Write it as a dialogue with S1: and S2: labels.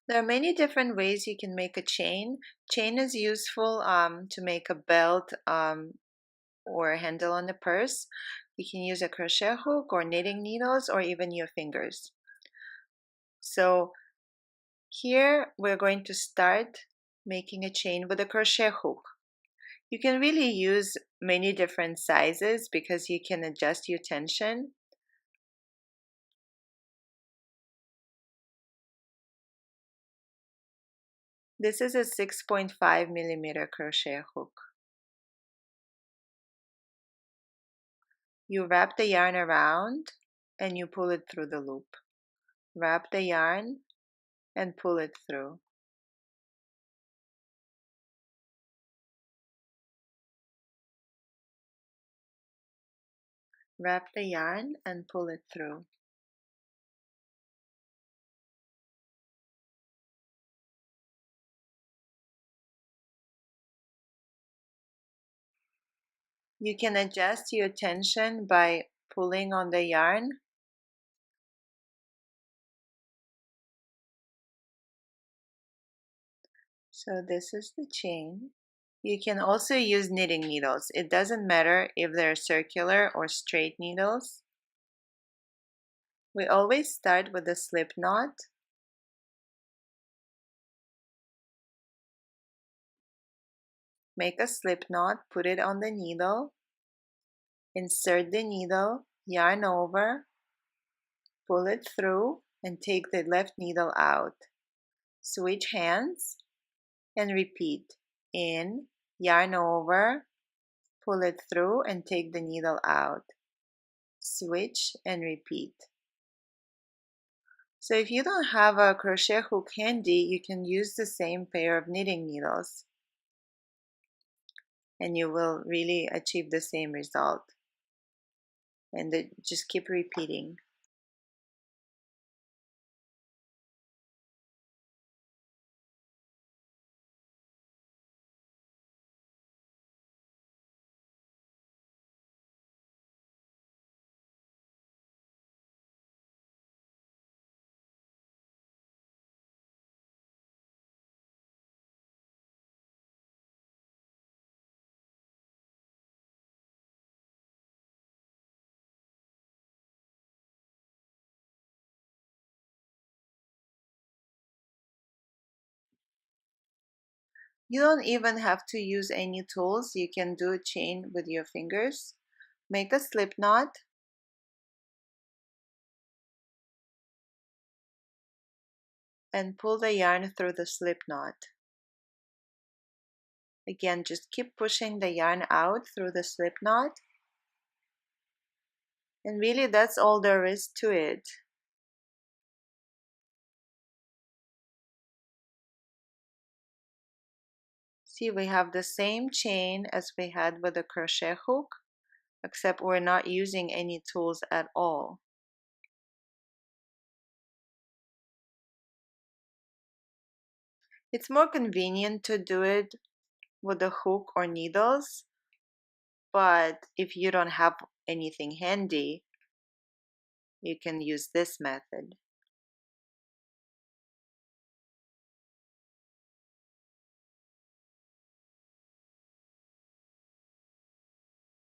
S1: There are many different ways you can make a chain. Chain is useful to make a belt or a handle on the purse. You can use a crochet hook or knitting needles or even your fingers. So here we're going to start making a chain with a crochet hook. You can really use many different sizes because you can adjust your tension. This is a 6.5 millimeter crochet hook. You wrap the yarn around and you pull it through the loop. Wrap the yarn and pull it through. Wrap the yarn and pull it through. You can adjust your tension by pulling on the yarn. So this is the chain. You can also use knitting needles. It doesn't matter if they're circular or straight needles. We always start with a slip knot. Make a slip knot, put it on the needle, insert the needle, yarn over, pull it through, and take the left needle out. Switch hands and repeat. In, yarn over, pull it through, and take the needle out. Switch and repeat. So if you don't have a crochet hook handy, you can use the same pair of knitting needles and you will really achieve the same result. And just keep repeating. You don't even have to use any tools. You can do a chain with your fingers. Make a slip knot. And pull the yarn through the slip knot. Again, just keep pushing the yarn out through the slip knot. And really that's all there is to it. See, we have the same chain as we had with the crochet hook, except we're not using any tools at all. It's more convenient to do it with a hook or needles, but if you don't have anything handy, you can use this method.